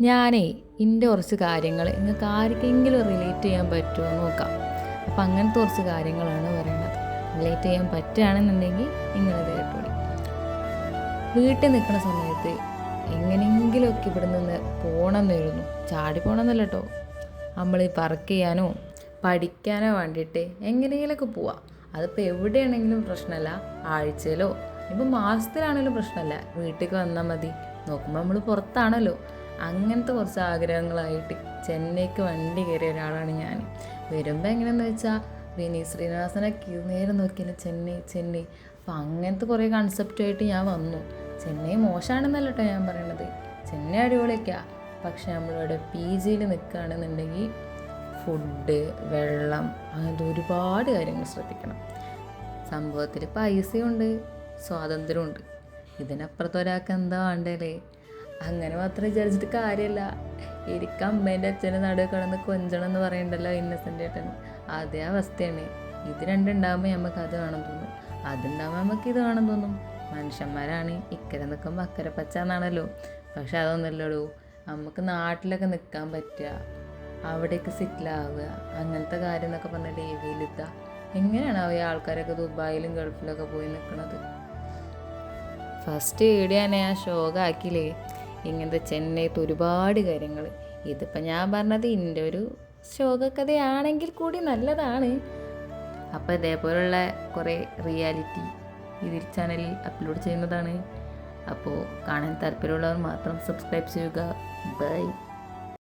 ഞാനേ എൻ്റെ കുറച്ച് കാര്യങ്ങൾ നിങ്ങൾക്ക് ആർക്കെങ്കിലും റിലേറ്റ് ചെയ്യാൻ പറ്റുമോ എന്ന് നോക്കാം. അപ്പം അങ്ങനത്തെ കുറച്ച് കാര്യങ്ങളാണ് പറയുന്നത്. റിലേറ്റ് ചെയ്യാൻ പറ്റുകയാണെന്നുണ്ടെങ്കിൽ നിങ്ങളിത് കേട്ടോളി. വീട്ടിൽ നിൽക്കുന്ന സമയത്ത് എങ്ങനെയെങ്കിലുമൊക്കെ ഇവിടെ നിന്ന് പോകണമെന്നായിരുന്നു. ചാടി പോകണമെന്നല്ല കേട്ടോ, നമ്മൾ വർക്ക് ചെയ്യാനോ പഠിക്കാനോ വേണ്ടിയിട്ട് എങ്ങനെയെങ്കിലുമൊക്കെ പോവാം. അതിപ്പോൾ എവിടെയാണെങ്കിലും പ്രശ്നമല്ല, ആഴ്ചയിലോ ഇപ്പം മാസത്തിലാണെങ്കിലും പ്രശ്നമല്ല, വീട്ടിലേക്ക് വന്നാൽ മതി. നോക്കുമ്പോൾ നമ്മൾ പുറത്താണല്ലോ. അങ്ങനത്തെ കുറച്ച് ആഗ്രഹങ്ങളായിട്ട് ചെന്നൈക്ക് വണ്ടി കയറിയ ഒരാളാണ് ഞാൻ. വരുമ്പോൾ എങ്ങനെയെന്ന് വെച്ചാൽ വിനീത് ശ്രീനിവാസനൊക്കെ നേരെ നോക്കിയാൽ ചെന്നൈ. അപ്പോൾ അങ്ങനത്തെ കുറേ കൺസെപ്റ്റുമായിട്ട് ഞാൻ വന്നു. ചെന്നൈ മോശമാണെന്നല്ല കേട്ടോ ഞാൻ പറയണത്, ചെന്നൈ അടിപൊളിയൊക്കെയാണ്. പക്ഷെ നമ്മളിവിടെ PGയിൽ നിൽക്കുകയാണെന്നുണ്ടെങ്കിൽ ഫുഡ്, വെള്ളം, അങ്ങനത്തെ ഒരുപാട് കാര്യങ്ങൾ ശ്രദ്ധിക്കണം. സംഭവത്തിൽ പൈസയുണ്ട്, സ്വാതന്ത്ര്യമുണ്ട്. ഇതിനപ്പുറത്ത് ഒരാൾക്ക് എന്താ വേണ്ടല്ലേ? അങ്ങനെ മാത്രം വിചാരിച്ചിട്ട് കാര്യമല്ല. എനിക്ക് അമ്മേൻ്റെ അച്ഛൻ്റെ നടുവ് കിടന്ന് കൊഞ്ചണം എന്ന് പറയണ്ടല്ലോ ഇന്നസെൻ്റ് ഏട്ടൻ, അതേ അവസ്ഥയാണ്. ഇത് രണ്ടുണ്ടാകുമ്പോൾ നമുക്ക് അത് വേണം തോന്നും, അതുണ്ടാകുമ്പോൾ നമുക്ക് ഇത് വേണം തോന്നും. മനുഷ്യന്മാരാണ്, ഇക്കരെ നിൽക്കുമ്പോൾ അക്കരെ പച്ച എന്നാണല്ലോ. പക്ഷെ അതൊന്നുമല്ലല്ലോ, നമുക്ക് നാട്ടിലൊക്കെ നിൽക്കാൻ പറ്റുക, അവിടേക്ക് സെറ്റിലാവുക, അങ്ങനത്തെ കാര്യം എന്നൊക്കെ പറഞ്ഞാൽ ഡേവിയിലെത്തുക. എങ്ങനെയാണ് ഈ ആൾക്കാരൊക്കെ ദുബായിലും ഗൾഫിലൊക്കെ പോയി നിൽക്കുന്നത്? ഫസ്റ്റ് വീഡിയോ തന്നെ ഞാൻ ഷോക്കാക്കിയില്ലേ, ഇങ്ങനത്തെ ചെന്നൈത്ത് ഒരുപാട് കാര്യങ്ങൾ. ഇതിപ്പോൾ ഞാൻ പറഞ്ഞത് എൻ്റെ ഒരു ശോകക്കഥയാണെങ്കിൽ കൂടി നല്ലതാണ്. അപ്പോൾ ഇതേപോലുള്ള കുറേ റിയാലിറ്റി ഇതിൽ ചാനലിൽ അപ്ലോഡ് ചെയ്യുന്നതാണ്. അപ്പോൾ കാണാൻ താല്പര്യമുള്ളവർ മാത്രം സബ്സ്ക്രൈബ് ചെയ്യുക. ബൈ.